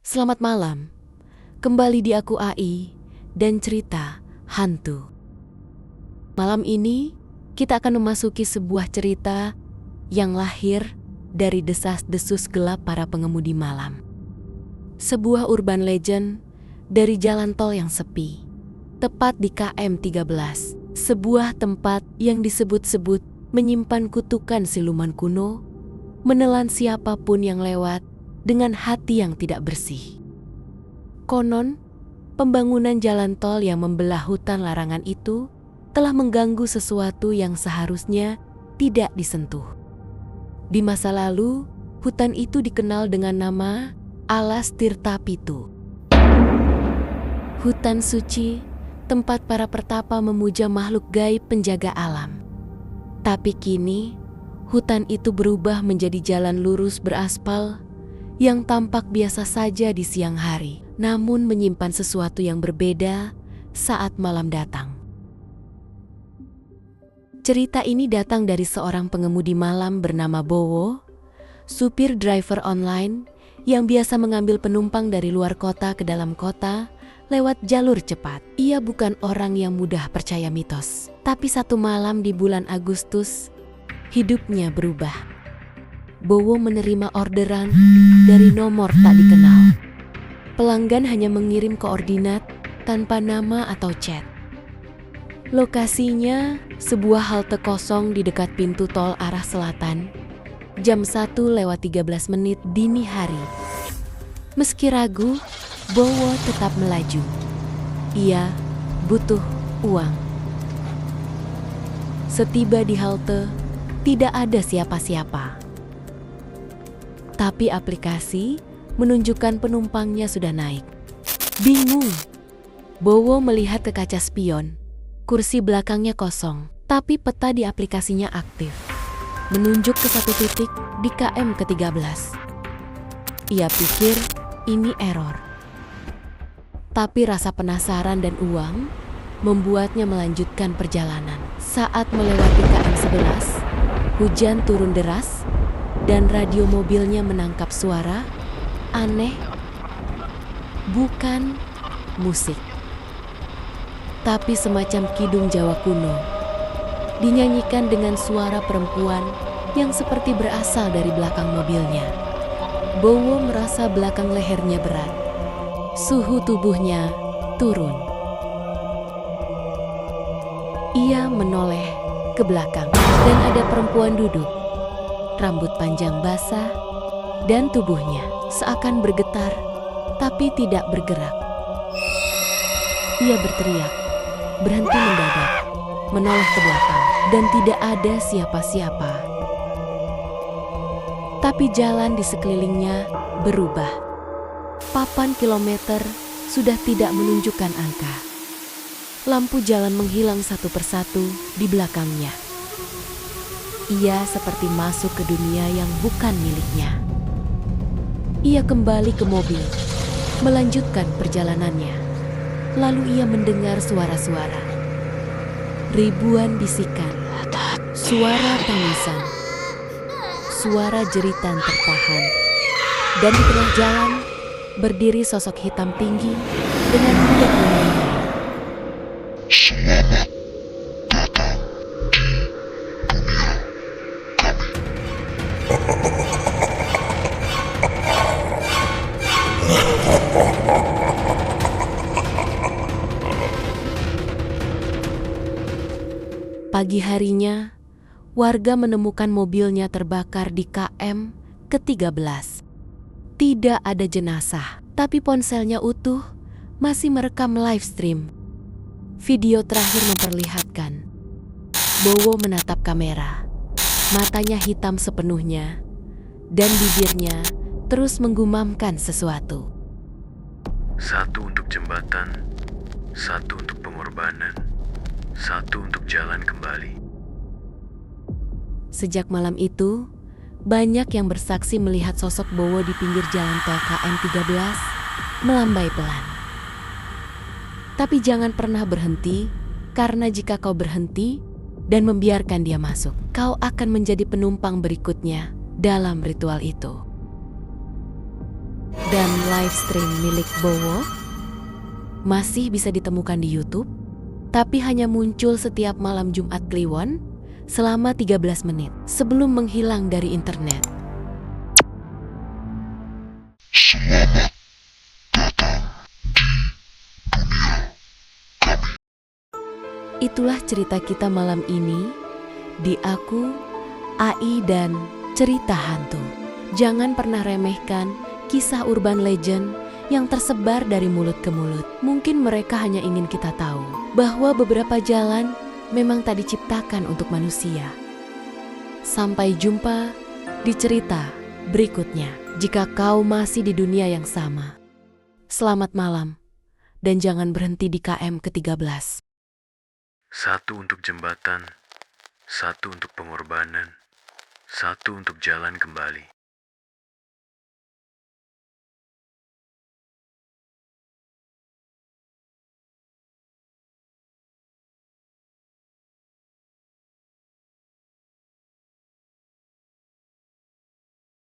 Selamat malam. Kembali di Aku AI dan cerita hantu. Malam ini kita akan memasuki sebuah cerita yang lahir dari desas-desus gelap para pengemudi malam. Sebuah urban legend dari jalan tol yang sepi. Tepat di KM 13, sebuah tempat yang disebut-sebut menyimpan kutukan siluman kuno, menelan siapapun yang lewat dengan hati yang tidak bersih. Konon, pembangunan jalan tol yang membelah hutan larangan itu telah mengganggu sesuatu yang seharusnya tidak disentuh. Di masa lalu, hutan itu dikenal dengan nama Alas Tirta Pitu. Hutan suci, tempat para pertapa memuja makhluk gaib penjaga alam. Tapi kini, hutan itu berubah menjadi jalan lurus beraspal yang tampak biasa saja di siang hari, namun menyimpan sesuatu yang berbeda saat malam datang. Cerita ini datang dari seorang pengemudi malam bernama Bowo, supir driver online yang biasa mengambil penumpang dari luar kota ke dalam kota lewat jalur cepat. Ia bukan orang yang mudah percaya mitos, tapi satu malam di bulan Agustus, hidupnya berubah. Bowo menerima orderan dari nomor tak dikenal. Pelanggan hanya mengirim koordinat tanpa nama atau chat. Lokasinya sebuah halte kosong di dekat pintu tol arah selatan, jam 1:13 dini hari. Meski ragu, Bowo tetap melaju. Ia butuh uang. Setiba di halte, tidak ada siapa-siapa. Tapi aplikasi menunjukkan penumpangnya sudah naik. Bingung, Bowo melihat ke kaca spion. Kursi belakangnya kosong, tapi peta di aplikasinya aktif, menunjuk ke satu titik di KM ke-13. Ia pikir ini error. Tapi rasa penasaran dan uang membuatnya melanjutkan perjalanan. Saat melewati KM 11, hujan turun deras dan radio mobilnya menangkap suara aneh, bukan musik, tapi semacam kidung Jawa kuno, dinyanyikan dengan suara perempuan yang seperti berasal dari belakang mobilnya. Bowo merasa belakang lehernya berat. Suhu tubuhnya turun. Ia menoleh ke belakang dan ada perempuan duduk. Rambut panjang basah dan tubuhnya seakan bergetar tapi tidak bergerak. Ia berteriak, berhenti mendadak, menoleh ke belakang dan tidak ada siapa-siapa. Tapi jalan di sekelilingnya berubah. Papan kilometer sudah tidak menunjukkan angka. Lampu jalan menghilang satu persatu di belakangnya. Ia seperti masuk ke dunia yang bukan miliknya. Ia kembali ke mobil, melanjutkan perjalanannya. Lalu ia mendengar suara-suara. Ribuan bisikan, suara tangisan, suara jeritan tertahan. Dan di tengah jalan, berdiri sosok hitam tinggi dengan hendak menyanyi. Selamat datang di dunia kami. Pagi harinya, warga menemukan mobilnya terbakar di KM ke-13. Tidak ada jenazah, tapi ponselnya utuh, masih merekam live stream. Video terakhir memperlihatkan Bowo menatap kamera, matanya hitam sepenuhnya, dan bibirnya terus menggumamkan sesuatu. Satu untuk jembatan, satu untuk pengorbanan, satu untuk jalan kembali. Sejak malam itu, banyak yang bersaksi melihat sosok Bowo di pinggir jalan tol KM 13 melambai pelan. Tapi jangan pernah berhenti, karena jika kau berhenti dan membiarkan dia masuk, kau akan menjadi penumpang berikutnya dalam ritual itu. dan live stream milik Bowo masih bisa ditemukan di YouTube, tapi hanya muncul setiap malam Jumat Kliwon selama 13 menit sebelum menghilang dari internet. Selamat datang di dunia kami. Itulah cerita kita malam ini di Aku, AI, dan Cerita Hantu. Jangan pernah remehkan kisah urban legend yang tersebar dari mulut ke mulut. Mungkin mereka hanya ingin kita tahu bahwa beberapa jalan memang tak diciptakan untuk manusia. Sampai jumpa di cerita berikutnya. Jika kau masih di dunia yang sama, selamat malam dan jangan berhenti di KM ke-13. Satu untuk jembatan, satu untuk pengorbanan, satu untuk jalan kembali.